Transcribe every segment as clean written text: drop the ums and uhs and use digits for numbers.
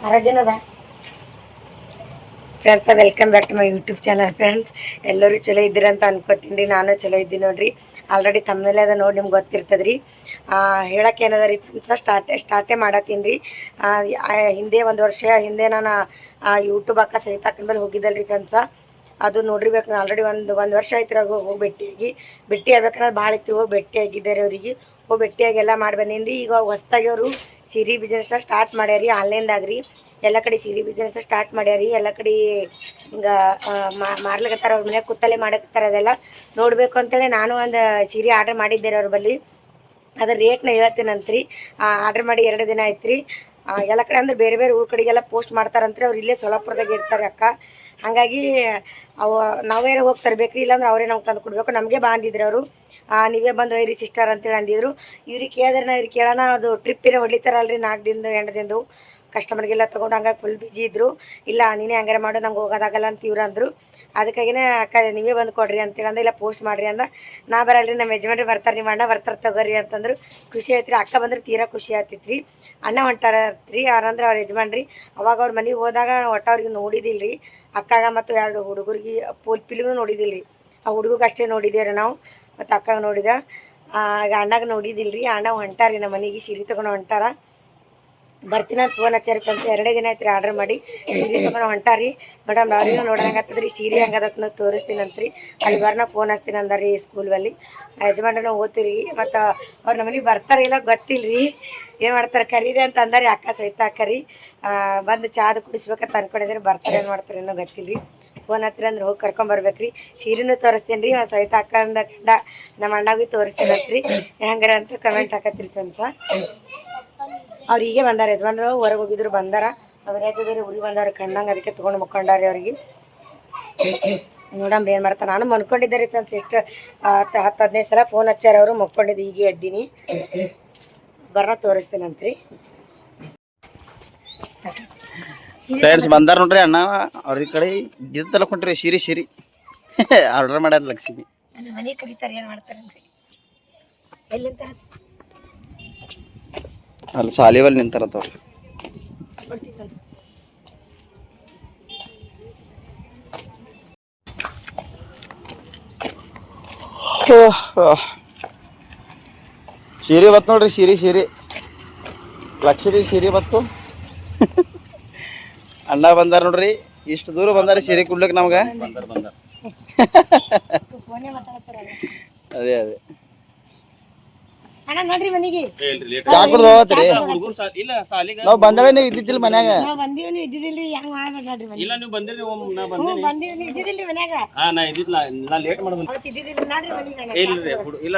ಆರಾಧ್ಯನದ friends, welcome back to my YouTube channel. Friends, ಎಲ್ಲರೂ ಚಲೋ ಇದ್ದೀರಿ ಅಂತ ಅನ್ಕೋತೀನಿ ರೀ. ನಾನು ಚಲೋ ಇದ್ದೀನಿ ನೋಡ್ರಿ. ಆಲ್ರೆಡಿ ತಮ್ಮನೇಲೆ ಅದ ನೋಡಿ ನಿಮ್ಗೆ ಗೊತ್ತಿರ್ತದೆ ರೀ. ಹೇಳಕ್ಕೆ ಏನದ ರೀ ಫ್ರೆಂಡ್ಸ, ಸ್ಟಾರ್ಟೇ ಮಾಡತ್ತೀನಿ ರೀ. ಹಿಂದೆ ಒಂದು ವರ್ಷ ಹಿಂದೆ ನಾನು ಯೂಟ್ಯೂಬ್ ಅಕ್ಕ ಸಹಿತ ಹಾಕಿದ ಮೇಲೆ ಹೋಗಿದ್ದಲ್ಲ ರೀ ಫ್ರೆಂಡ್ಸ. ಅದು ನೋಡಿರ್ಬೇಕು. ನಾನು ಆಲ್ರೆಡಿ ಒಂದು ವರ್ಷ ಆಯ್ತು ರೀ ಹೋಗಿ ಭೇಟಿ ಆಗ್ಬೇಕನ್ನೋದು ಭಾಳ ಇತ್ತು. ಹೋಗಿ ಭೇಟಿ ಆಗಿದ್ದಾರೆ ಅವರಿಗೆ. ಹೋಗಿ ಭೇಟಿಯಾಗಿ ಎಲ್ಲ ಮಾಡಿ ಬಂದೀನಿ ರೀ. ಈಗ ಹೊಸ್ದಾಗಿ ಅವರು ಸೀರೆ ಬಿಸ್ನೆಸ್ ಸ್ಟಾರ್ಟ್ ಮಾಡ್ಯಾರಿ ಆನ್ಲೈನ್ದಾಗ ರೀ. ಎಲ್ಲ ಕಡೆ ಸೀರೆ ಬಿಸ್ನೆಸ್ ಸ್ಟಾರ್ಟ್ ಮಾಡ್ಯಾರಿ. ಎಲ್ಲ ಕಡೆ ಹಿಂಗೆ ಮಾರ್ಲಿಕತ್ತಾರ. ಅವ್ರ ಮನೆಯಾಗ ಕೂತಲ್ಲೇ ಮಾಡಕತ್ತಾರ. ಅದೆಲ್ಲ ನೋಡಬೇಕು ಅಂತೇಳಿ ನಾನು ಒಂದು ಸೀರೆ ಆರ್ಡ್ರ್ ಮಾಡಿದ್ದೆ ರೀ ಅವ್ರ ಬಳಿ. ಅದ್ರ ರೇಟ್ನ ಹೇಳ್ತೀನಂತ್ರಿ. ಆರ್ಡ್ರ್ ಮಾಡಿ 2 ದಿನ ಆಯ್ತು ರೀ. ಎಲ್ಲ ಕಡೆ ಅಂದ್ರೆ ಬೇರೆ ಬೇರೆ ಊರ ಕಡೆಗೆಲ್ಲ ಪೋಸ್ಟ್ ಮಾಡ್ತಾರಂತ್ರಿ. ಅವ್ರು ಇಲ್ಲೇ ಸೊಲ್ಲಾಪುರದಾಗ ಇರ್ತಾರೆ ಅಕ್ಕ. ಹಾಗಾಗಿ ನಾವೇ ಹೋಗಿ ತರಬೇಕ್ರಿ, ಇಲ್ಲಾಂದ್ರೆ ಅವರೇ ನಮ್ಗೆ ತಂದು ಕೊಡಬೇಕು. ನಮಗೆ ಬಂದಿದ್ರು ಅವರು. ನೀವೇ ಬಂದು ಒಯ್ಯಿರಿ ಸಿಸ್ಟರ್ ಅಂತೇಳಿ ಅಂದಿದ್ರು. ಇವ್ರಿಗೆ ಕೇಳಿದ್ರೆ ನಾವು ಇವ್ರಿಗೆ ಕೇಳೋಣ, ಅದು ಟ್ರಿಪ್ಪಿನ ಹೊಡಿತಾರಲ್ರಿ 4 ದಿನದ್ದು 8 ದಿನದ್ದು ಕಸ್ಟಮರ್ಗೆಲ್ಲ ತೊಗೊಂಡು. ಹಂಗಾಗಿ ಫುಲ್ ಬಿಜಿ ಇದ್ದರು. ಇಲ್ಲ ನೀನೇ ಹಂಗಾರೆ ಮಾಡು, ನಂಗೆ ಹೋಗೋದಾಗಲ್ಲ ಅಂತ ಇವ್ರು ಅಂದರು. ಅದಕ್ಕಾಗಿನೇ ಅಕ್ಕ ನೀವೇ ಬಂದು ಕೊಡ್ರಿ ಅಂತೇಳಿ ಅಂದ. ಇಲ್ಲ ಪೋಸ್ಟ್ ಮಾಡಿರಿ ಅಂದ. ನಾ ಬರಲ್ರಿ, ನಮ್ಮ ಯಜಮಾನ್ರಿ ಬರ್ತಾರೆ, ನಿಮ್ಮ ಅಣ್ಣ ಬರ್ತಾರೆ ತಗೋರಿ ಅಂತಂದ್ರು. ಖುಷಿ ಆಯ್ತು ರೀ. ಅಕ್ಕ ಬಂದ್ರೆ ತೀರಾ ಖುಷಿ ಆಗ್ತಿತ್ತು ರೀ. ಅಣ್ಣ ಹೊಂಟಾರ್ರಿ. ಯಾರಂದ್ರೆ ಅವ್ರ ಯಜಮಾನ್ರಿ. ಅವಾಗ ಅವ್ರ ಮನೆಗೆ ಹೋದಾಗ ಒಟ್ಟು ಅವ್ರಿಗೆ ನೋಡಿದಿಲ್ಲ ರೀ. ಅಕ್ಕಾಗ ಮತ್ತು 2 ಹುಡುಗರಿಗೆ ಪಿಲಿಗೂ ನೋಡಿದಿಲ್ಲ ರೀ. ಆ ಹುಡುಗಗೆ ಅಷ್ಟೇ ನೋಡಿದ್ದೇವೆ ನಾವು. ಮತ್ತು ಅಕ್ಕಾಗ ನೋಡಿದ. ಈಗ ಅಣ್ಣಾಗ ನೋಡಿದಿಲ್ಲ ರೀ. ಅಣ್ಣ ಹೊಂಟಾರಿ ನಮ್ಮ ಮನೆಗೆ ಸೀರೆ ತೊಗೊಂಡು ಹೊಂಟಾರ. ಬರ್ತೀನಿ ಅಂತ ಫೋನ್ ಹಚ್ಚಾರಿ ಫ್ರೆಂಡ್ಸ್. 2 ದಿನ ಆಯ್ತು ರೀ ಆರ್ಡ್ರ್ ಮಾಡಿ ಸೀರೆ ತೊಗೊಂಡು ಹೊಂಟಾರಿ. ಮೇಡಮ್ ಅವ್ರಿಗೂ ನೋಡೋಂಗತ್ತದ ರೀ. ಸೀರೆ ಹಂಗದತ್ತ ತೋರಿಸ್ತೀನಂತ್ರಿ. ಅಲ್ಲಿ ಬರ್ನ ಫೋನ್ ಹಚ್ತೀನಿ ಅಂದಾರಿ ಸ್ಕೂಲ್ ಬಲ್ಲಿ. ಯಜಮಾನ್ರನ್ನ ಓದ್ತೀರಿ. ಮತ್ತು ಅವ್ರು ನಮ್ಮ ಮನೆಗೆ ಬರ್ತಾರೆ ಇಲ್ಲ ಗೊತ್ತಿಲ್ಲ ರೀ. ಏನು ಮಾಡ್ತಾರೆ ಕರೀರಿ ಅಂತ ಅಂದಾರಿ. ಅಕ್ಕ ಸಹಿತ ಕರಿ ಬಂದು ಚಾದು ಕುಡಿಸ್ಬೇಕಂತ ಅನ್ಕೊಂಡಿದ್ರೆ. ಬರ್ತಾರೆ ಏನು ಮಾಡ್ತಾರೆ ಏನೋ ಗೊತ್ತಿಲ್ಲ ರೀ. ಫೋನ್ ಹತ್ತಿರ ಅಂದ್ರೆ ಹೋಗಿ ಕರ್ಕೊಂಬರ್ಬೇಕು ರೀ. ಸೀರೆನೂ ತೋರಿಸ್ತೀನಿ ರೀ. ಸಹಿತ ಅಕ್ಕ ಅಂದ ಗಂಡ ನಮ್ಮ ಅಣ್ಣಗೂ ತೋರಿಸ್ತೀನಂತ್ರಿ. ಹೆಂಗಾರ ಅಂತ ಕಮೆಂಟ್ ಹಾಕತ್ರಿ ಫ್ರೆಂಡ್ಸ. ಅವ್ರು ಹೀಗೆ ಬಂದಾರ. ಯಜಮಾನ್ರು ಹೊರಗೆ ಹೋಗಿದ್ರು, ಬಂದಾರ. ಅವ್ರು ಬೇರೆ ಊರಿಗೆ ಬಂದಾರ ಕಣ್ಣಂಗೆ. ಅದಕ್ಕೆ ತೊಗೊಂಡು ಮುಕ್ಕೊಂಡಾರಿ ಅವ್ರಿಗೆ. ನೋಡಂಬ್ರಿ ಏನು ಮಾಡ್ತಾರೆ. ನಾನು ಮನ್ಕೊಂಡಿದ್ದೆ ರೀ ಫ್ರೆಂಡ್ಸ್. ಎಷ್ಟು 10-15 ಸಲ ಫೋನ್ ಹಚ್ಚಾರ ಅವರು. ಮುಕ್ಕೊಂಡಿದ್ದು ಹೀಗೆ ಎದ್ದೀನಿ. ಬರ್ನ ತೋರಿಸ್ತೀನಂತ್ರಿ. ಫ್ರೆಂಡ್ಸ್ ಬಂದಾರ ನೋಡ್ರಿ ಅಣ್ಣ. ಅವ್ರ ಕಡೆ ಇದ್ದಲ್ಲ ಕೊಂಡ್ರಿ ಸಿರಿ ಆರ್ಡರ್ ಮಾಡ್ಯಾರ ಲಕ್ಷ್ಮಿ. ಮನೆ ಕರೀತಾರೆ, ಏನು ಮಾಡ್ತಾರನ್ರಿ. ಎಲ್ಲಿಂತ ಅಲ್ಲಿ ಸಾಲಿವಲ್ಲಿ ನಿಂತಾರತ್ತವ್ರು. ಸೀರೆ ಬತ್ತು ನೋಡ್ರಿ. ಸೀರೆ ಲಕ್ಷ್ಮಿ ಸೀರೆ ಬತ್ತು. ಅಣ್ಣ ಬಂದಾರ ನೋಡ್ರಿ. ಇಷ್ಟು ದೂರ ಬಂದಾರ ಸೀರೆ ಕುಡ್ಲಕ್ ನಮ್ಗ. ಅದೇ ಅಣ್ಣ ನೋಡ್ರಿ ಮನೆಗೆ ಚಾ ಕುಡ್ದು ಹೋಗ್ತ್ರಿ. ನಾವ್ ಬಂದಾಳೆ, ನೀವು ಇದ್ದಿದ್ದಿಲ್ಲ ಮನ್ಯಾಗ. ಬಂದೀವಿ ಇದ್ದಿದ್ದಿಲ್ರಿ. ಹೆಂಗ್ ಮಾಡ್ಬೇಡ್ರಿ ಇಲ್ಲ ನೀವು ಬಂದಿರಿ. ಬಂದೀವಿ ಇದ್ದಿದ್ದಿಲ್ರಿ ಮನ್ಯಾಗ. ನಾ ಇದ್ದಿಲ್ಲ. ನಾ ಲೇಟ್ ಮಾಡಿ ಬಂದೆ. ಅವತ್ತು ಇದ್ದಿದ್ದಿಲ್ಲ ನೋಡ್ರಿ ಮನೆಗೆ. ಇಲ್ರಿ ಇಲ್ಲ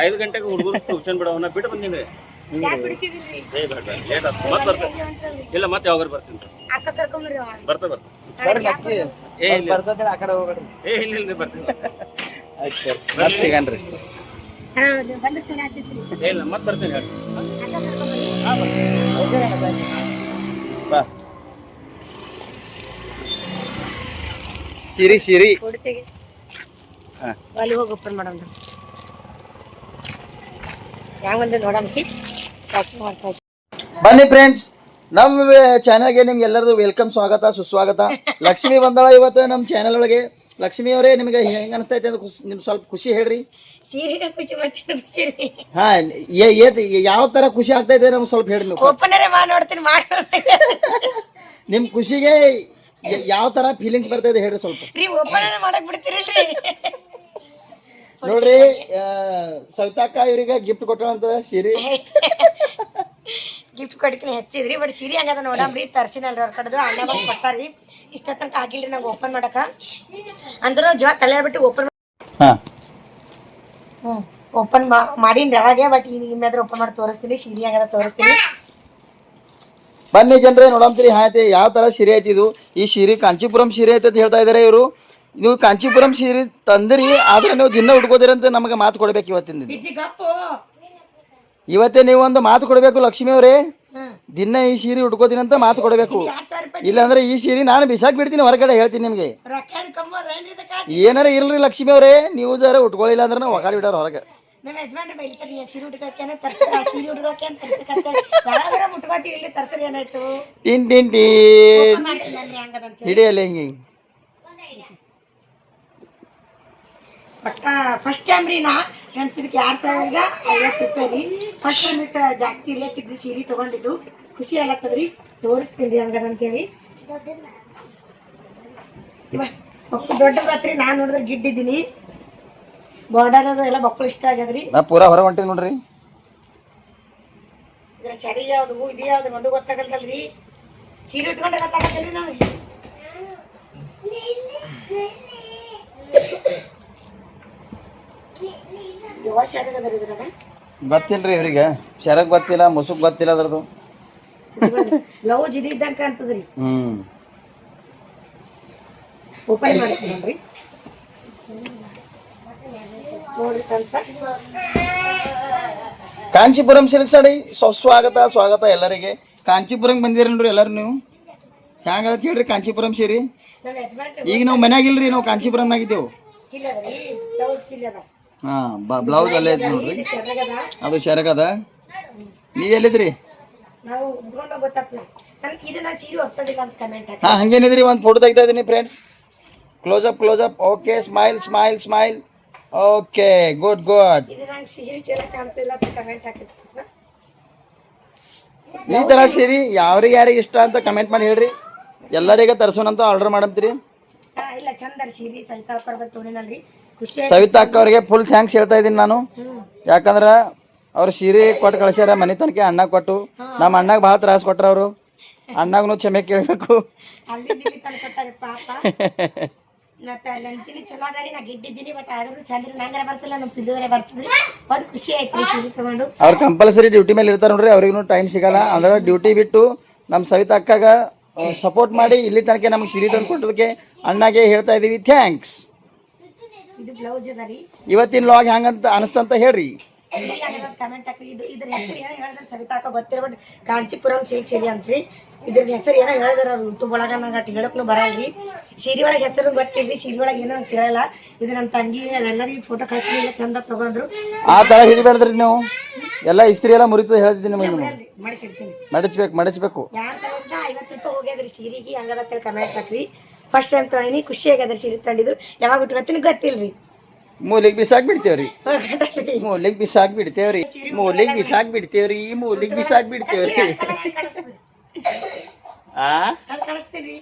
5 ಗಂಟೆಗೆ ಹುಡುಗರು ಟ್ಯೂಷನ್ ಬಿಡೋ ನಾ ಬಿಟ್ಟು ಬಂದಿನಿ. ಚಾ ಕುಡಿತಿದ್ದಿಲ್ರಿ. ಲೇಟ್ ಆಯ್ತು. ಮತ್ತೆ ಬರ್ತೇನೆ. ಇಲ್ಲ ಮತ್ತೆ ಯಾವಾಗ ಬರ್ತೀನಿ. ಅಕ್ಕ ಕರ್ಕೊಂಬರ್ರಿ. ಬರ್ತಾ ಏ ಇಲ್ಲ ಆ ಕಡೆ ಹೋಗ್ಬೇಡ್ರಿ. ಇಲ್ಲ ಬರ್ತೀನಿ. ಆಯ್ತು ಮತ್ತೆ ಸಿಗನ್ರಿ. ಬಂದ್ರೆ ಚಲೋ ಆಗ್ತೈತ್ರಿ. ಇಲ್ಲ ಮತ್ತೆ ಬರ್ತೀನಿ. ಬಾ ಸಿರಿ ಕೊಡ್ತೀವಿ. ಅಲ್ಲಿ ಹೋಗಿ ಓಪನ್ ಮಾಡೋಣ. ಹೆಂಗ್ ಬಂದ ನೋಡಂತಿ. ಬನ್ನಿ ಫ್ರೆಂಡ್ಸ್, ನಮ್ಮ ಚಾನಲ್ಗೆ ನಿಮ್ಗೆ ಎಲ್ಲರದು ವೆಲ್ಕಮ್, ಸ್ವಾಗತ ಸುಸ್ವಾಗತ. ಲಕ್ಷ್ಮಿ ಬಂದಾಳ ಇವತ್ತು ನಮ್ಮ ಚಾನಲ್ ಒಳಗೆ. ಲಕ್ಷ್ಮಿ ಅವರೇ, ನಿಮಗೆ ಹೆಂಗೆ ಅನಿಸ್ತೈತೆ ಅಂತ ನಿಮ್ಗೆ ಸ್ವಲ್ಪ ಖುಷಿ ಹೇಳ್ರಿ. ಸೀರೆ ಖುಷಿ ಮತ್ತೆ ಖುಷಿ ರೀ. ಹಾ, ಯಾವ ತರ ಖುಷಿ ಆಗ್ತೈತೆ ನಮ್ಗೆ ಸ್ವಲ್ಪ ಹೇಳಿ. ಓಪನರೇ ಮಾಡಿ ನೋಡ್ತೀನಿ. ನಿಮ್ಮ ಖುಷಿಗೆ ಯಾವ ತರ ಫೀಲಿಂಗ್ಸ್ ಬರ್ತೈತೆ ಹೇಳ್ರಿ ಸ್ವಲ್ಪ. ರೀ ಓಪನರೇ ಮಾಡಕ್ ಬಿಡ್ತೀರಿಲ್ರಿ. ನೋಡ್ರಿ, ಸವಿತಾಕ್ಕ ಇವ್ರಿಗೆ ಗಿಫ್ಟ್ ಕೊಟ್ಟಂತ ಸೀರೆ. ಗಿಫ್ಟ್ ಕೊಡ್ತೀನಿ ಹೆಚ್ಚಿದ್ರಿ. ಬಟ್ ಸೀರೆ ಹಂಗದ ನೋಡಂಬ್ರಿ. ತರ್ಸಿನಲ್ರಿ ಅವ್ರ ಕಡೆದು. ಅಣ್ಣ ಬಂದು ಕೊಟ್ಟಾರಿ. ಇಷ್ಟ ತನಕ ಆಗಿಲ್ರಿ ನಂಗೆ ಓಪನ್ ಮಾಡಕ. ಅಂದ್ರೂ ಜೀವ ತಲೆ ಬಿಟ್ಟು ಓಪನ್ ಓಪನ್ ಮಾಡೀನಿ ಯಾವಾಗೆ. ಬಟ್ ಈಗ ಇನ್ನಾದ್ರೂ ಓಪನ್ ಮಾಡಿ ತೋರಿಸ್ತೀನಿ. ಸೀರೆ ಹಂಗದ ತೋರಿಸ್ತೀನಿ. ಬನ್ನಿ ಜನರೇ, ನೋಡಂತೀರಿ ಐತಿ ಯಾವ ತರ ಸೀರೆ ಐತಿ ಇದು. ಈ ಸೀರೆ ಕಾಂಚೀಪುರಂ ಸೀರೆ ಐತೆ ಅಂತ ಹೇಳ್ತಾ ಇದಾರೆ ಇವರು. ನೀವು ಕಾಂಚೀಪುರಂ ಸೀರೆ ತಂದಿರಿ, ಆದ್ರೆ ನೀವು ದಿನ ಉಟ್ಕೋದಿರಂತ ನಮಗೆ ಮಾತು ಕೊಡ್ಬೇಕು. ಇವತ್ತೇ ನೀವು ಒಂದು ಮಾತು ಕೊಡಬೇಕು ಲಕ್ಷ್ಮಿ ಅವರೇ. ದಿನ ಈ ಸೀರೆ ಉಟ್ಕೋತೀನಂತ ಮಾತು ಕೊಡಬೇಕು. ಇಲ್ಲಾಂದ್ರೆ ಈ ಸೀರೆ ನಾನು ಬಿಸಾಕ್ ಬಿಡ್ತೀನಿ ಹೊರಗಡೆ. ಹೇಳ್ತೀನಿ ನಿಮ್ಗೆ. ಏನಾರ ಇರ್ಲಿ ಲಕ್ಷ್ಮಿ ಅವರೇ, ನೀವು ಜರ ಉಟ್ಕೊಳ್ಳಿಲ್ಲ ಅಂದ್ರೆ ನಾವು ಒಗಾಡಿ ಬಿಡೋರು ಹೊರಗೆ. ನಮ್ಮ ಯಜಮಾನ್ರು ಬೈತಾರೆ ಸೀರೆ ಉಟ್ಕೊಳಕ್ಕೆ ತರ್ಸಕ ಸೀರೆ ಉಟ್ಕೊಳಕ್ಕೆ ಅಂತ ತರ್ಸಕತ್ತೆ ಯಾವಾಗಾರ ಮುಟ್ಕೋತೀವಿ ಇಲ್ಲಿ ತರ್ಸರಿ ಏನಾಯ್ತು ಟಿನ್ ಟಿನ್ ಟೀ ಮಾಡ್ತೀನಿ ನಾನು ಹೆಂಗದಂತ ಹಿಡಿಯಲ್ಲ ಹಿಂಗೆ ಬಟ್ ಫಸ್ಟ್ ಟೈಮ್ ರೀ ನಾ ಫ್ರೆಂಡ್ಸ್ ಇದಕ್ಕೆ 2,050 ರೂಪಾಯಿ ರೀ ಫಸ್ಟ್ ಟೈಮ್ ಇಟ್ಟು ಜಾಸ್ತಿ ರೇಟ್ ಇದ್ದು ಸೀರೆ ತೊಗೊಂಡಿದ್ದು ಖುಷಿ ಆಗತ್ತದ್ರಿ ತೋರಿಸ್ತೀನಿ ರೀ ಹಂಗದಂತೇಳಿ ಮಕ್ಕಳು ದೊಡ್ಡದಾತ್ರಿ ನಾನು ನೋಡಿದ್ರೆ ಗಿಡ್ಡಿದ್ದೀನಿ ಬಾರ್ಡರ್ ಅದು ಎಲ್ಲ ಮಕ್ಕಳು ಇಷ್ಟ ಆಗ್ಯದ್ರಿ ನಾ ಪೂರಾ ಹೊರ ಹೊಂಟಿದ್ ನೋಡ್ರಿ ಇದ್ರ ಸರಿ ಯಾವ್ದು ಇದು ಯಾವ್ದು ಒಂದು ಗೊತ್ತಾಗಲ್ದಲ್ರಿ ಸೀರೆ ಉಟ್ಕೊಂಡ್ರೆ ಗೊತ್ತಾಗತ್ತಲ್ರಿ ನಾವು ವರ್ಷ ಆಗದರಿ ಇದ್ರಾಗ ಗೊತ್ತಿಲ್ರಿ ಇವ್ರಿಗೆ ಶರಕ್ ಗೊತ್ತಿಲ್ಲ ಮುಸುಕ್ ಗೊತ್ತಿಲ್ಲ ಅದ್ರದ್ದು ಬ್ಲೌಸ್ ಇದು ಇದ್ದಂಕ ಅಂತದ್ರಿ ಹ್ಮ್ ಓಪನ್ ಮಾಡ್ತೀನಲ್ರಿ ನೋಡ್ರಿ ಕನ್ಸ ಕಾಂಚೀಪುರಂ ಸಿಲ್ಕ್ ಸಾಡಿ ಸ್ವಾಗತ ಎಲ್ಲರಿಗೆ ಕಾಂಚೀಪುರಂಗೆ ಬಂದಿರಿ ನೋಡ್ರಿ ಎಲ್ಲರೂ ನೀವು ಹ್ಯಾಂಗದ ಹೇಳ್ರಿ ಕಾಂಚೀಪುರಂ ಸೀರಿ ನಮ್ಮ ಯಜಮಾನ್ರು ಈಗ ನಾವು ಮನ್ಯಾಗಿಲ್ರಿ ನಾವು ಕಾಂಚೀಪುರಂನಾಗಿದ್ದೇವು ಕಿಲ್ಲದ್ರಿ ಬ್ಲೌಸ್ ಕಿಲ್ಲದ ಹಾಂ ಬ್ಲೌಸ್ ಅಲ್ಲೇ ಐತಿ ನೋಡ್ರಿ ಇದು ಚೆನ್ನಾಗದ ಅದು ಶರಕ್ ಅದ ನೀವು ಎಲ್ಲಿದ್ರಿ ನಾವು ಉಟ್ಕೊಂಡ ಗೊತ್ತಾಗ್ತದೆ ನನ್ಗೆ ಇದು ನಾನು ಸೀರೆ ಒಪ್ತದಿಲ್ಲ ಅಂತ ಕಮೆಂಟ್ ಹಾಕಿ ಹಾಂ ಹಂಗೇನಿದ್ರಿ ಒಂದು ಫೋಟೋ ತೆಗಿತಾ ಇದ್ದೀನಿ friends close up okay smile okay good ಇದು ನಂಗೆ ಸೀರೆ ಚಲ ಕಾಣ್ತಿಲ್ಲ ಅಂತ ಕಮೆಂಟ್ ಹಾಕಿರ್ತೀನಿ ಸರ್ ಈ ಥರ ಸೀರೆ ಯಾರಿಗೆ ಇಷ್ಟ ಅಂತ ಕಮೆಂಟ್ ಮಾಡಿ ಹೇಳ್ರಿ ಎಲ್ಲರಿಗೆ ತರ್ಸೋಣಂತ ಆರ್ಡರ್ ಮಾಡಂತೀರಿ ಇಲ್ಲ ಚಂದರಿ ಸೀರೆ ಸವಿತಾ ಕೊಡ್ಬೇಕು ತೊಗೊಂಡಿನಲ್ರಿ ಖುಷಿ ಸವಿತಾ ಅಕ್ಕ ಅವ್ರಿಗೆ ಫುಲ್ ಥ್ಯಾಂಕ್ಸ್ ಹೇಳ್ತಾ ಇದ್ದೀನಿ ನಾನು ಯಾಕಂದ್ರೆ ಅವ್ರು ಸೀರೆ ಕೊಟ್ಟು ಕಳ್ಸ್ಯಾರ ಮನೆ ತನಕ ಅಣ್ಣ ಕೊಟ್ಟು ನಮ್ಮ ಅಣ್ಣಗೆ ಭಾಳ ತ್ರಾಸ ಕೊಟ್ರ ಅವರು ಅಣ್ಣಗೂ ಕ್ಷಮೆ ಕೇಳಬೇಕು ಅಲ್ಲಿ ದಿಲ್ಲಿ ತಂದು ಕೊಟ್ಟಾರೆ ಪಾಪ ಮತ್ತೆ ಅಲ್ಲಿ ಅಂತೀನಿ ಚಲೋ ಅದಾರಿ ನಾ ಗಿಡ್ಡಿದ್ದೀನಿ ಬಟ್ ಆದ್ರೂ ಚಂದ್ರ ನಂಗರ ಬರ್ತಿಲ್ಲ ನಮ್ಮ ಪಿಲ್ಲುವರೆ ಬರ್ತದ್ರಿ ಬಟ್ ಖುಷಿ ಆಯ್ತು ಸೀರೆ ತಗೊಂಡು ಅವ್ರು ಕಂಪಲ್ಸರಿ ಡ್ಯೂಟಿ ಮೇಲೆ ಇರ್ತಾರೆ ನೋಡ್ರಿ ಅವ್ರಿಗೂ ಟೈಮ್ ಸಿಗಲ್ಲ ಅಂದ್ರೆ ಡ್ಯೂಟಿ ಬಿಟ್ಟು ನಮ್ಮ ಸವಿತಾ ಅಕ್ಕಾಗ ಸಪೋರ್ಟ್ ಮಾಡಿ ಇಲ್ಲಿ ತನಕ ನಮ್ಗೆ ಸೀರೆ ತಂದು ಕೊಟ್ಟದಕ್ಕೆ ಅಣ್ಣಗೆ ಹೇಳ್ತಾ ಇದ್ದೀವಿ ಥ್ಯಾಂಕ್ಸ್ ಇದು ಬ್ಲೌಸ್ ಅದ ರೀ ಇವತ್ತಿನ ಲಾಗ್ ಹೆಂಗಂತ ಅನಿಸ್ತಂತ ಹೇಳ್ರಿ ಕಮೆಂಟ್ ಹಾಕಿ ಇದ್ರ ಹೆಸರು ಏನೋ ಹೇಳಿದ್ರೆ ಸವಿತಾ ಅಕ್ಕ ಗೊತ್ತಿರ ಬಟ್ ಕಾಂಚೀಪುರಂ ಸಿಲ್ಕ್ ಸೀರೆ ಅಂತ್ರಿ ಇದ್ರದ್ದು ಹೆಸರು ಏನೋ ಹೇಳಿದಾರ ಅವ್ರು ಯೂಟ್ಯೂಬ್ ಒಳಗೆ ನಂಗೆ ಅಟ್ಟು ಹೇಳಕ್ಕೂ ಬರಲ್ರಿ ಸೀರೆ ಒಳಗೆ ಹೆಸರು ಗೊತ್ತಿದ್ರಿ ಸೀರೆ ಒಳಗೆ ಏನೋ ಅಂತ ಹೇಳಲ್ಲ ಇದು ನಮ್ಮ ತಂಗಿ ಎಲ್ಲರಿಗೂ ಫೋಟೋ ಕಳ್ಸಿಲ್ಲ ಚಂದ ತಗೊಂಡ್ರು ಆ ಥರ ಹಿಡಿಬೇಡ್ದ್ರಿ ನೀವು ಎಲ್ಲ ಇಸ್ತ್ರಿ ಎಲ್ಲ ಮುರಿತದೆ ಹೇಳ್ತಿದ್ದೀನಿ ನಿಮಗೆ ನೀವು ಮಾಡಿಸಿರ್ತೀನಿ ಮಡಚ್ಬೇಕು 2,050 ರೂಪಾಯಿ ಹೋಗ್ಯದ್ರಿ ಸೀರೆಗೆ ಹಂಗದತ್ತೇಳಿ ಕಮೆಂಟ್ ಹಾಕ್ರಿ ಫಸ್ಟ್ ಟೈಮ್ ತೊಗೊಂಡಿನಿ ಖುಷಿ ಆಗ್ಯದ್ರಿ ಸೀರೆ ತಂದಿದ್ದು ಯಾವಾಗ ಉಟ್ಕೊತೀನಿ ಗೊತ್ತಿಲ್ರಿ ಮೂಲಿಗೆ ಬಿಸಾಕ್ ಬಿಡ್ತೇವ್ರಿ ಮೂಲಿಗೆ ಬಿಸಾಕ್ ಬಿಡ್ತೇವ್ರಿ ಆ ಚಂದ ಕಾಣಿಸ್ತೀರಿ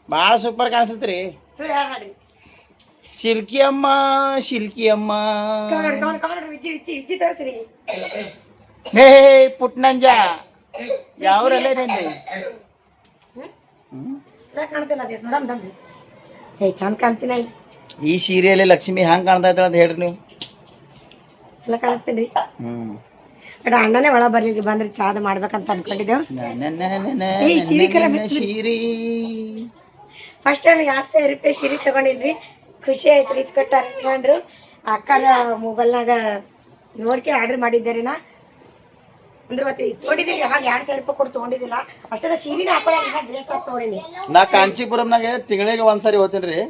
ಭಾಳ ಸೂಪರ್ ಕಾಣಿಸ್ತೈತ್ರಿ ಸುಳ್ಳು ಹೇಳ್ರಿ ಶಿಲ್ಕಿ ಅಮ್ಮ ಕಮರ್ ವಿಚ್ಚಿ ತೋರಿಸ್ರಿ ಹೇ ಪುಟ್ನಂಜ ಯಾವ್ರಲ್ಲೇ ನಿಂದೆ ಚಲೋ ಕಾಣ್ತಿಲ್ಲ ಅದೇ ನೋಡಮ್ ತಂದ್ರಿ ಚಂದ ಕಾಣ್ತೀನಿ ಈ ಸೀರೆಯಲ್ಲಿ ಲಕ್ಷ್ಮಿ ಹ್ಯಾಂಗ್ ಕಾಣ್ತಾ ಇದ್ದಾಳ ಅಂತ ಹೇಳ್ರಿ ನೀವು ಚಲೋ ಕಾಣಿಸ್ತೀನಿ ಬಟ್ ಅಣ್ಣನೇ ಒಳ ಬರ್ಲಿರಿ ಬಂದ್ರೆ ಚಾದ ಮಾಡ್ಬೇಕಂತ ಅನ್ಕೊಂಡಿದ್ದೆವು ಸೀರೆ ಫಸ್ಟ್ ಟೈಮ್ 2,000 ರೂಪಾಯಿ ಸೀರೆ ತಗೊಂಡಿನ್ರಿ ಖುಷಿ ಆಯ್ತು ರೀ ಇಸ್ಕೊಟ್ಟು ಅರೇಂಜ್ಕೊಂಡ್ರು ಅಕ್ಕನ ಮೊಬೈಲ್ನಾಗ ನೋಡ್ಕೆ ಆರ್ಡರ್ ಮಾಡಿದ್ದೆ ನಾ ಅಂದ್ರೆ ಮತ್ತೆ ತೊಗೊಂಡಿದ್ದಿಲ್ಲ ಯಾವಾಗ 2,000 ರೂಪಾಯಿ ಕೊಟ್ಟು ತೊಗೊಂಡಿದ್ದಿಲ್ಲ ಅಷ್ಟೇ ಸೀರೆನೇ ಹಾಕೊಳ್ಳೋಲ್ಲ ಡ್ರೆಸ್ ಹಾಕಿ ತೊಗೊಂಡಿನಿ ನಾ ಕಾಂಚೀಪುರಂನಾಗ ತಿಂಗಳಿಗೆ ಒಂದ್ಸರಿ ಹೋಗ್ತೀನಿ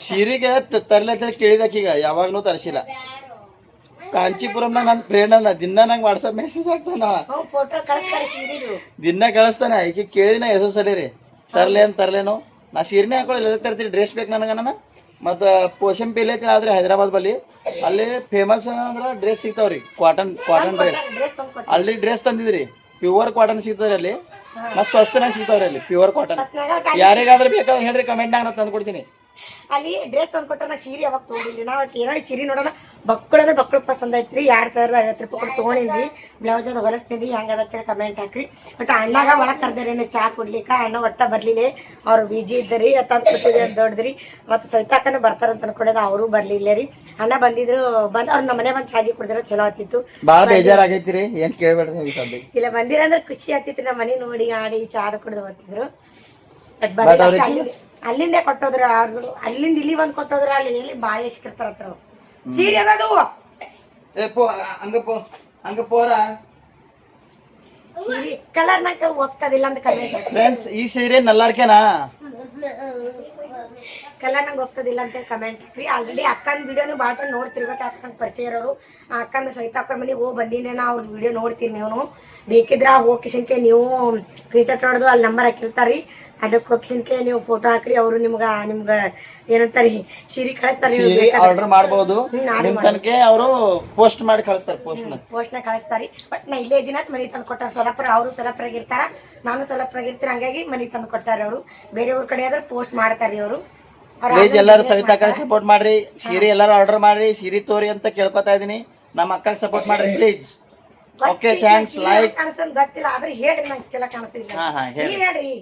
ಸೀರೆಗೆ ತರ್ಲತ್ತ ಕೇಳಿದಕ್ಕೀಗ ಯಾವಾಗ್ನೂ ತರಿಸಿಲ್ಲ ಕಾಂಚೀಪುರಂನಾಗ ನನ್ನ ಫ್ರೆಂಡ್ ಅನ್ನ ದಿನ ನಂಗೆ ವಾಟ್ಸಪ್ ಮೆಸೇಜ್ ಹಾಕ್ತಾನ ಫೋಟೋ ಕಳಿಸ್ತಾರೆ ಸೀರೆದು ದಿನ ಕಳಿಸ್ತಾನೆ ಈಗ ಕೇಳಿದಿನ ಎಷ್ಟೋ ಸಲ ರೀ ತರ್ಲೇನೋ ನಾ ಸೀರೆನೇ ಹಾಕೊಳ್ಳಿ ತರ್ತೀನಿ ಡ್ರೆಸ್ ಬೇಕು ನನಗೆ ನಾನು ಮತ್ತು ಪೋಷಂಪೇಲೆ ಐತಿ ಆದ್ರೆ ಹೈದರಾಬಾದ್ ಬಲ್ಲಿ ಅಲ್ಲಿ ಫೇಮಸ್ ಅಂದ್ರೆ ಡ್ರೆಸ್ ಸಿಗ್ತಾವ್ರಿ ಕಾಟನ್ ಡ್ರೆಸ್ ಅಲ್ಲಿ ಡ್ರೆಸ್ ತಂದಿದ್ರಿ ಪ್ಯೂರ್ ಕಾಟನ್ ಸಿಗ್ತಾವ್ರಿ ಅಲ್ಲಿ ಮತ್ತು ಸ್ವಸ್ಥನಾಗ ಸಿಗ್ತಾವ್ರಿ ಅಲ್ಲಿ ಪ್ಯೂರ್ ಕಾಟನ್ ಯಾರಿಗಾದ್ರೂ ಬೇಕಾದ್ರೆ ಹೇಳ್ರಿ ಕಮೆಂಟ್ನಾಗ ನಾನು ತಂದು ಕೊಡ್ತೀನಿ ಅಲ್ಲಿ ಡ್ರೆಸ್ ತಂದು ಕೊಟ್ಟ ನಾ ಸೀರೆ ಯಾವಾಗ ತೊಗೊಂಡಿಲ್ಲ ನಾವು ಏನೋ ಸೀರೆ ನೋಡೋಣ ಬಕ್ಕಳು ಪಸಂದ್ ಐತ್ರಿ 2,050 ರೂಪಾಯಿ ಕೊಟ್ಟು ತೊಗೊಂಡಿದ್ವಿ ಬ್ಲೌಸ್ ಅದು ಹೊಲಿಸ್ತಿದ್ವಿ ಹೆಂಗದತ್ತೇಳಿ ಕಮೆಂಟ್ ಹಾಕ್ರಿ ಬಟ್ ಅಣ್ಣಾಗ ಒಳಗೆ ಕರ್ದಾರೇನೆ ಚಾ ಕುಡ್ಲಿಕ್ಕೆ ಅಣ್ಣ ಒಟ್ಟ ಬರ್ಲಿಲ್ಲ ಅವ್ರು ಬಿಜಿ ಇದ್ದರಿ ತಂದು ಕೊಟ್ಟಿದ್ರಿ ಅಂತ ದೊಡ್ಡದ್ರಿ ಮತ್ತು ಸವಿತಾಕನೂ ಬರ್ತಾರಂತ ಅನ್ಕೊಂಡಿದ್ದ ಅವರು ಬರ್ಲಿಲ್ಲ ರೀ ಅಣ್ಣ ಬಂದಿದ್ರು ಅವ್ರು ನಮ್ಮ ಮನೆ ಬಂದು ಚಾಗಿ ಕುಡಿದ್ರೆ ಚಲೋ ಆತಿತ್ತು ಭಾಳ ಬೇಜಾರಾಗೈತಿ ರೀ ಏನು ಕೇಳ್ಬೇಡ್ರಿ ಇಲ್ಲ ಬಂದಿರಂದ್ರೆ ಖುಷಿ ಆಗ್ತಿತ್ತು ನಮ್ಮ ಮನೆ ನೋಡಿ ಆಡಿ ಚಾದ ಕುಡಿದು ಹೋಗ್ತಿದ್ರು ಅಲ್ಲಿಂದ ಕೊಟ್ಟೋದ್ರ ಅವ್ರದ್ದು ಅಲ್ಲಿಂದ ಇಲ್ಲಿ ಬಂದು ಕೊಟ್ಟೋದ್ರ ಅಲ್ಲಿ ಎಲ್ಲಿ ಬಾಯಿ ಎಷ್ಕಿರ್ತಾರ ಹತ್ರ ಸೀರೆ ಅದದು ಸೀರೆ ಕಲರ್ ನಂಗೆ ಹೋಗ್ತದಿಲ್ಲ ಅಂತ ಕಮ್ಮಿ ಫ್ರೆಂಡ್ಸ್ ಈ ಸೀರೆ ನಲ್ಲಾರ್ಕೆನಾ ಕಲರ್ ನಂಗೆ ಒಪ್ತದಿಲ್ಲ ಅಂತೇಳಿ ಕಮೆಂಟ್ ಹಾಕ್ರಿ. ಆಲ್ರೆಡಿ ಅಕ್ಕನ ವಿಡಿಯೋನು ಭಾಳ ಜನ ನೋಡ್ತಿರ್ಬೇಕು. ಅಕ್ಕನ ಪರಿಚಯ ಇರೋರು ಆ ಅಕ್ಕನ ಸಹಿತ ಅಕ್ಕನ ಮನೆಗೆ ಹೋಗಿ ಬಂದಿನೇನ ಅವ್ರದ್ದು ವಿಡಿಯೋ ನೋಡ್ತೀರಿ ನೀವು. ಬೇಕಿದ್ರೆ ಹೋಗಿಸಿನ್ಕೆ ನೀವು ಸ್ಕ್ರೀನ್ಶಾಟ್ ಹೊಡೆದು ಅಲ್ಲಿ ನಂಬರ್ ಹಾಕಿರ್ತಾರೆ. ಅದಕ್ಕೆ ಹೋಗಿಸಿನ್ಕೆ ನೀವು ಫೋಟೋ ಹಾಕ್ರಿ. ಅವರು ನಿಮ್ಗೆ ಏನಂತಾರೆ ಸೀರೆ ಕಳಿಸ್ತಾರೆ. ಸೀರೆ ಆರ್ಡರ್ ಮಾಡ್ಬೋದು. ನಿಮ್ಮ ತನಕ ಅವರು ಪೋಸ್ಟ್ ಮಾಡಿ ಕಳಿಸ್ತಾರೆ. ಪೋಸ್ಟ್ನ ಕಳಿಸ್ತಾರೆ. ಬಟ್ ನಾ ಇಲ್ಲೇ ಇದ್ದೀನ ಮನೆ ತಂದು ಕೊಟ್ಟಾರ. ಸೊಲ್ಲಾಪುರ ಅವರು ಸೊಲ್ಲಾಪುರಾಗ ಇರ್ತಾರ, ನಾನು ಸೊಲ್ಲಾಪುರಾಗ ಇರ್ತೀನಿ. ಹಂಗಾಗಿ ಮನೆ ತಂದು ಕೊಟ್ಟಾರೆ ಅವರು. ಬೇರೆ ಊರ ಕಡೆ ಆದ್ರೆ ಪೋಸ್ಟ್ ಮಾಡ್ತಾರೆ ಅವರು. ಪ್ಲೀಸ್ ಎಲ್ಲರೂ ಸವಿತಾಕ ಸಪೋರ್ಟ್ ಮಾಡ್ರಿ. ಸೀರೆ ಎಲ್ಲರೂ ಆರ್ಡರ್ ಮಾಡ್ರಿ. ಸೀರೆ ತೋರಿ ಅಂತ ಕೇಳ್ಕೊತಾ ಇದೀನಿ. ನಮ್ಮ ಅಕ್ಕಗೆ ಸಪೋರ್ಟ್ ಮಾಡ್ರಿ ಪ್ಲೀಸ್. Okay thanks. ಲೈಕ್ ಕಾಣಿಸೋದು ಗೊತ್ತಿಲ್ಲ ಆದ್ರೆ ಹೇಳ್ರಿ ನಂಗೆ ಚಲೋ ಕಾಣ್ತಿಲ್ಲ. ನೀವ್ ಹೇಳ್ರಿ.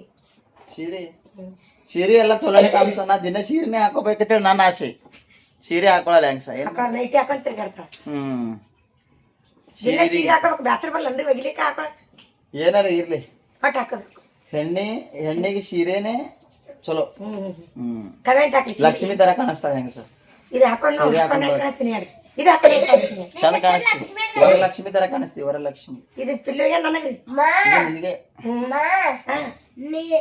ಸೀರೆ ಎಲ್ಲ ಚಲೋನೆ ಕಾಣ್ತಾನ. ನಾ ದಿನ ಸೀರೆನೇ ಹಾಕೋಬೇಕಂತೇಳಿ ನನ್ನ ಆಸೆ. ಸೀರೆ ಹಾಕೊಳಲ್ಲ ಹೆಂಗ್ ಸರ್? ನೈಟಿ ಹಾಕೊಂಡ್ ತಿರ್ಗಾಡ್ತಾರ. ದಿನ ಸೀರೆ ಹಾಕೋಬೇಕು. ಬ್ಯಾಸರ ಬರಲ್ಲನ್ರಿ ಒಗಿಲಿಕ್ಕೆ ಹಾಕೊಳಕ್. ಏನಾರ ಇರ್ಲಿ ಹೊಟ್ಟು ಹಾಕೋಬೇಕು. ಹೆಣ್ಣಿಗೆ ಸೀರೆನೆ ಚಲೋ. ಕಮೆಂಟ್ ಹಾಕಿ. ಲಕ್ಷ್ಮಿ ತರ ಕಾಣಿಸ್ತಾಳೆ ಹೆಂಗ್ ಸರ್? ಇದು ಹಾಕೊಂಡು ಕಾಣಿಸ್ತೀನಿ ಹೇಳಿ. ಇದು ಹಾಕೊಂಡು ಕಾಣಿಸ್ತೀನಿ. ಚಂದ ಕಾಣಿಸ್ತೀವಿ. ವರಲಕ್ಷ್ಮಿ ತರ ಕಾಣಿಸ್ತೀವಿ. ವರಲಕ್ಷ್ಮಿ. ಇದು ಪಿಲ್ಲುಗೆ ನನಗ್ರಿ. ನಿನಗೆ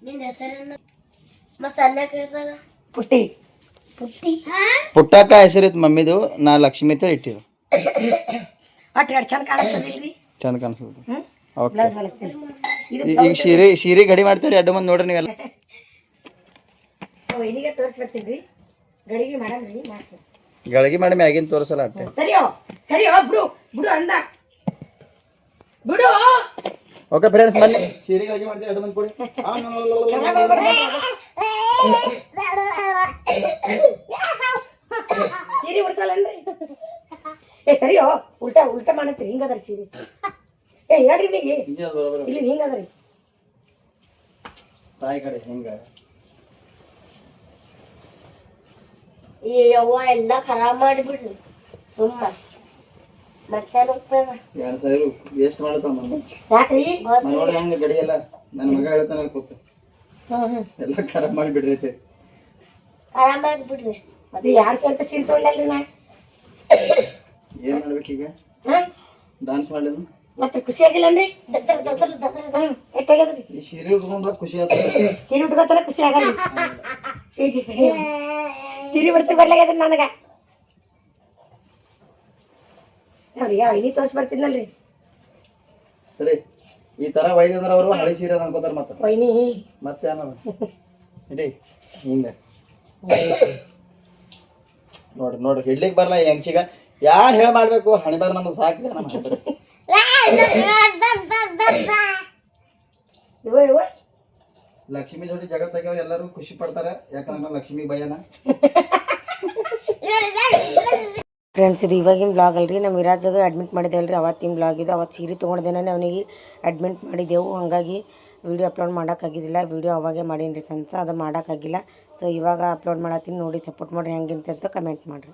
ನಿನ್ನ ಹೆಸರನ್ನು ಸಣ್ಣ ಕೇಳ್ತಾಗ ಪುಟ್ಟಿ. ಪುಟ್ಟಕ್ಕ ಹೆಸರಿತ್ತು ಮಮ್ಮಿದು. ನಾ ಲಕ್ಷ್ಮಿ ಅಂತ ಇಟ್ಟಿರು. ಒಟ್ಟು ಎರಡು ಚಂದ ಕಾಣಿಸ್ತದಿಲ್ರಿ. ಚಂದ ಕಾಣಿಸ್ತದೆ. ಓಕೆ. ಬ್ಲೌಸ್ ಹೊಲಿಸ್ತೀನಿ. ಇದು ಈಗ ಸೀರೆ ಗಡಿ ಮಾಡ್ತೀರಿ. ಅಡ್ಡ ಮಂದಿ ನೋಡ್ರಿ ನೀವೆಲ್ಲ. ಇಲ್ಲಿಗೆ ತೋರಿಸ್ಬಿಡ್ತೀನಿ. ಗಡಿಗೆ ಮಾಡಲ್ರಿ. ಮಾಡ್ತೀನಿ. ಗಳಿಗೆ ಮಾಡಿ ಮ್ಯಾಗಿನ ತೋರಿಸಲ್ಲ ಅಟ್ಟೆ. ಸರಿಯೋ ಬಿಡು ಬಿಡು ಅಂದ ಬಿಡು. ಓಕೆ ಫ್ರೆಂಡ್ಸ್, ಬನ್ನಿ ಸೀರೆ ಗಳಿಗೆ ಮಾಡ್ತೀವಿ. ಅಡ್ಡ ಮಂದಿ ಕೊಡಿ. ಸೀರೆ ಉಡ್ಸಲ್ಲನ್ರಿ. ಸರಿಯೋ ಉಲ್ಟಾ ಮಾಡತ್ರಿ. ಹಿಂಗದ್ರಿ ಸೀರೆ. ಹೇಳ್ರಿ ನೀಗೆ ಇಲ್ಲಿ ಹಿಂಗದ್ರಿ. ತಾಯಿ ಕಡೆ ಹಿಂಗ ಯವ್ವ ಎಲ್ಲ ಖರಾಬ್ ಮಾಡಿಬಿಡ್ರಿ ಸುಮ್ಮ. ಮತ್ತೆ ಎಷ್ಟು ಮಾಡತ್ತ ಯಾಕ್ರಿ? ನೋಡಿ ಹಂಗ ಗಡಿ ಎಲ್ಲ. ನನ್ನ ಮಗ ಹೇಳ್ತಾನ ಕೂತ ಎಲ್ಲ ಖರಾಬ್ ಮಾಡಿಬಿಡ್ರಿ. ಖರಾಬ್ ಮಾಡಿಬಿಡ್ರಿ. ಅದು ಯಾರು ಸ್ವಲ್ಪ ಸೀರೆ ತೊಗೊಂಡಲ್ರಿ ನಾ. ಏನ್ ಮಾಡ್ಬೇಕೀಗ? ಡಾನ್ಸ್ ಮಾಡ್ಲೇನು? ಮತ್ತೆ ಖುಷಿ ಆಗಿಲ್ಲನ್ರಿ? ಎಟ್ಟಾಗ್ಯದ್ರಿ? ಈ ಸೀರೆ ಉಟ್ಕೊಂಡ್ರೆ ಖುಷಿ ಆಗ್ತದೆ. ಸೀರೆ ಉಟ್ಕೋತಾರ ಖುಷಿ ಆಗಲ್ಲ. ಸೀರೆ ಉಡ್ಸಕ್ ಬರ್ಲಾಗ್ಯದ್ರಿ ನನಗ. ನೋಡ್ರಿ ಯಾವ ಇನಿ ತೋರ್ಸಿ ಬರ್ತಿದ್ನಲ್ರಿ. ಸರಿ, ಈ ತರ ವೈದ್ಯ ಅಂದ್ರೆ ಅವರು ಹಳಿ ಸೀರೆ ಅನ್ಕೋತಾರ. ವೈನಿ ಮತ್ತೆ ಅನ್ನೋದು ಇಡೀ ಹಿಂಗ ನೋಡ್ರಿ ಹಿಡ್ಲಿಕ್ ಬರಲ್ಲ ಹೆಂಗ್ಸಿಗ. ಯಾರು ಹೇಳ ಮಾಡ್ಬೇಕು? ಹಣಿ ಬಾರ ನಮ್ದು ಸಾಕ್ರಿ. ಲಕ್ಷ್ಮಿ ಜೋಡಿ ಜಗಳ ತೆಗಿಯವ್ರು ಎಲ್ಲರೂ ಖುಷಿ ಪಡ್ತಾರ. ಯಾಕಂದ್ರೆ ಲಕ್ಷ್ಮಿ ಭಯನ. ಫ್ರೆಂಡ್ಸ್, ಇದು ಇವಾಗಿನ ಬ್ಲಾಗ್ ಅಲ್ರಿ. ನಮ್ಮ ವಿರಾಜಾಗ ಅಡ್ಮಿಟ್ ಮಾಡಿದ್ದೇವಲ್ರಿ, ಅವತ್ತಿನ ಬ್ಲಾಗ್ ಇದು. ಅವತ್ತು ಸೀರೆ ತೊಗೊಂಡ್ದೇನೆ ಅವನಿಗೆ ಅಡ್ಮಿಟ್ ಮಾಡಿದ್ದೆವು. ಹಾಗಾಗಿ ವಿಡಿಯೋ ಅಪ್ಲೋಡ್ ಮಾಡೋಕ್ಕಾಗಿದ್ದಿಲ್ಲ. ವಿಡಿಯೋ ಅವಾಗೇ ಮಾಡೀನಿ ರೀ ಫ್ರೆಂಡ್ಸ್. ಅದು ಮಾಡೋಕ್ಕಾಗಿಲ್ಲ. ಸೊ ಇವಾಗ ಅಪ್ಲೋಡ್ ಮಾಡತ್ತೀನಿ. ನೋಡಿ ಸಪೋರ್ಟ್ ಮಾಡಿರಿ. ಹೆಂಗಿಂತ ಕಮೆಂಟ್ ಮಾಡಿರಿ.